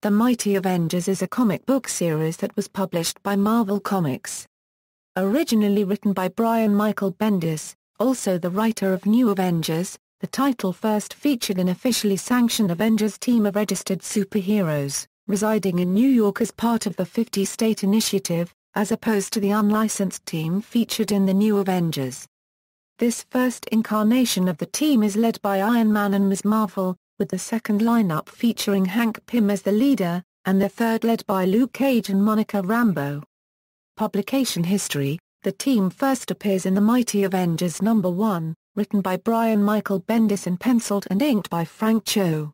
The Mighty Avengers is a comic book series that was published by Marvel Comics. Originally written by Brian Michael Bendis, also the writer of New Avengers, the title first featured an officially sanctioned Avengers team of registered superheroes, residing in New York as part of the 50-state initiative, as opposed to the unlicensed team featured in the New Avengers. This first incarnation of the team is led by Iron Man and Ms. Marvel, with the second lineup featuring Hank Pym as the leader, and the third led by Luke Cage and Monica Rambeau. Publication history: the team first appears in The Mighty Avengers #1, written by Brian Michael Bendis and penciled and inked by Frank Cho.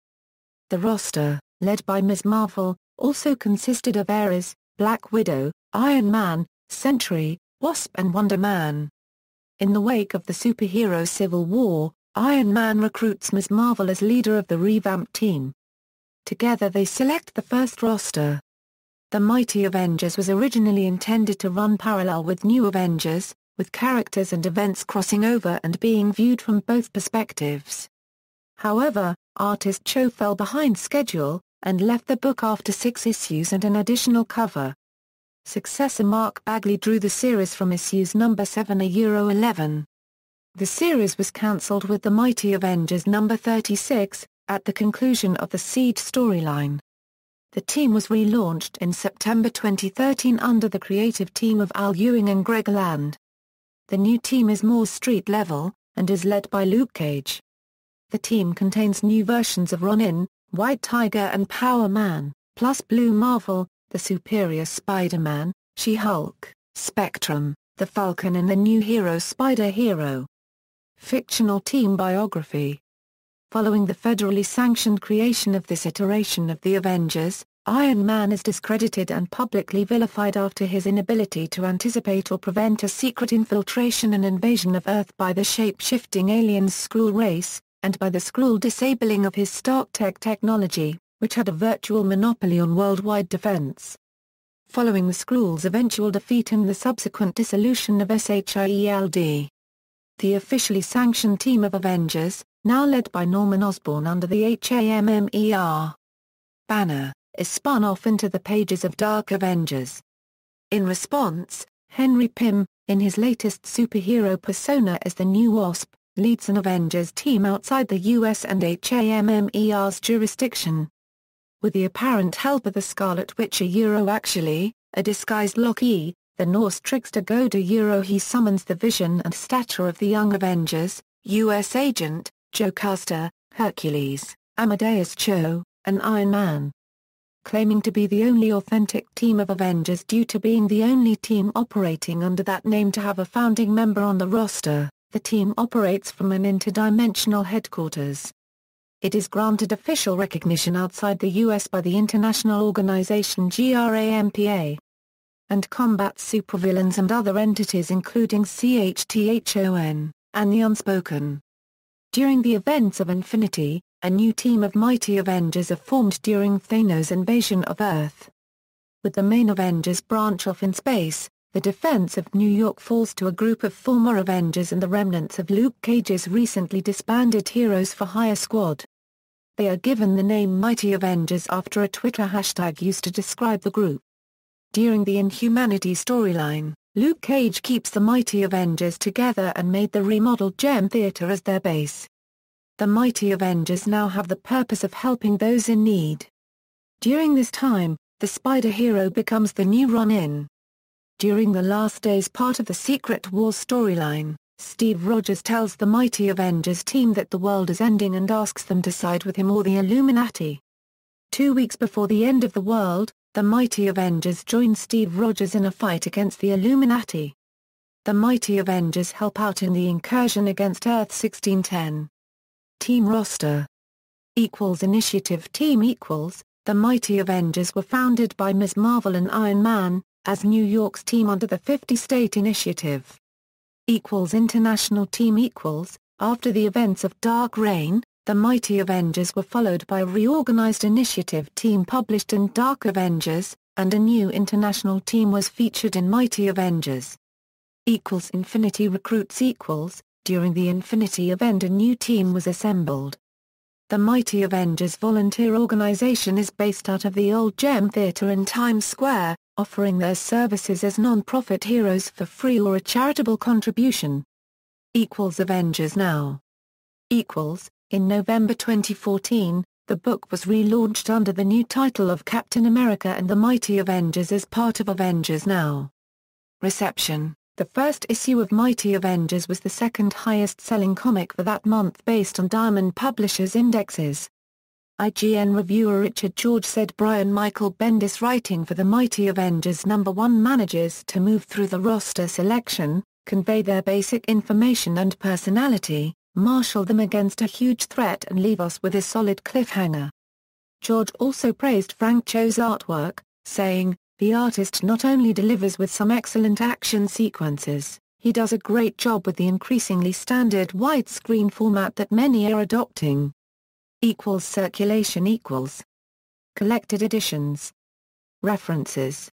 The roster, led by Ms. Marvel, also consisted of Ares, Black Widow, Iron Man, Sentry, Wasp and Wonder Man. In the wake of the superhero civil war, Iron Man recruits Ms. Marvel as leader of the revamped team. Together they select the first roster. The Mighty Avengers was originally intended to run parallel with New Avengers, with characters and events crossing over and being viewed from both perspectives. However, artist Cho fell behind schedule, and left the book after 6 issues and an additional cover. Successor Mark Bagley drew the series from issues number 7-11. The series was cancelled with The Mighty Avengers #36, at the conclusion of the Siege storyline. The team was relaunched in September 2013 under the creative team of Al Ewing and Greg Land. The new team is more street-level, and is led by Luke Cage. The team contains new versions of Ronin, White Tiger and Power Man, plus Blue Marvel, the Superior Spider-Man, She-Hulk, Spectrum, the Falcon and the new hero Spider-Hero. Fictional team biography. Following the federally sanctioned creation of this iteration of the Avengers, Iron Man is discredited and publicly vilified after his inability to anticipate or prevent a secret infiltration and invasion of Earth by the shape-shifting aliens Skrull race, and by the Skrull disabling of his Stark Tech technology, which had a virtual monopoly on worldwide defense. Following the Skrull's eventual defeat and the subsequent dissolution of SHIELD, the officially sanctioned team of Avengers, now led by Norman Osborn under the HAMMER banner, is spun off into the pages of Dark Avengers. In response, Henry Pym, in his latest superhero persona as the New Wasp, leads an Avengers team outside the US and HAMMER's jurisdiction. With the apparent help of the Scarlet Witch a disguised Loki, the Norse trickster Goda he summons the vision and stature of the Young Avengers, US Agent, Jocasta, Hercules, Amadeus Cho, and Iron Man. Claiming to be the only authentic team of Avengers due to being the only team operating under that name to have a founding member on the roster, the team operates from an interdimensional headquarters. It is granted official recognition outside the US by the international organization GRAMPA, and combats supervillains and other entities including CHTHON, and the Unspoken. During the events of Infinity, a new team of Mighty Avengers are formed during Thanos' invasion of Earth. With the main Avengers branch off in space, the defense of New York falls to a group of former Avengers and the remnants of Luke Cage's recently disbanded Heroes for Hire squad. They are given the name Mighty Avengers after a Twitter hashtag used to describe the group. During the Inhumanity storyline, Luke Cage keeps the Mighty Avengers together and made the remodeled Gem Theater as their base. The Mighty Avengers now have the purpose of helping those in need. During this time, the Spider-Hero becomes the new Ronin. During the Last Days part of the Secret Wars storyline, Steve Rogers tells the Mighty Avengers team that the world is ending and asks them to side with him or the Illuminati. 2 weeks before the end of the world, the Mighty Avengers join Steve Rogers in a fight against the Illuminati. The Mighty Avengers help out in the incursion against Earth-1610. Team roster. Initiative team equals, the Mighty Avengers were founded by Ms. Marvel and Iron Man, as New York's team under the 50-state initiative. International team equals, after the events of Dark Reign, the Mighty Avengers were followed by a reorganized initiative team published in Dark Avengers, and a new international team was featured in Mighty Avengers. Infinity recruits equals, during the Infinity event a new team was assembled. The Mighty Avengers volunteer organization is based out of the old Gem Theater in Times Square, offering their services as non-profit heroes for free or a charitable contribution. Avengers Now. In November 2014, the book was relaunched under the new title of Captain America and the Mighty Avengers as part of Avengers Now. Reception. The first issue of Mighty Avengers was the second highest-selling comic for that month based on Diamond Publishers indexes. IGN reviewer Richard George said Brian Michael Bendis writing for the Mighty Avengers #1 manages to move through the roster selection, convey their basic information and personality, marshal them against a huge threat and leave us with a solid cliffhanger. George also praised Frank Cho's artwork, saying, "The artist not only delivers with some excellent action sequences, he does a great job with the increasingly standard widescreen format that many are adopting." Circulation. Collected editions. References.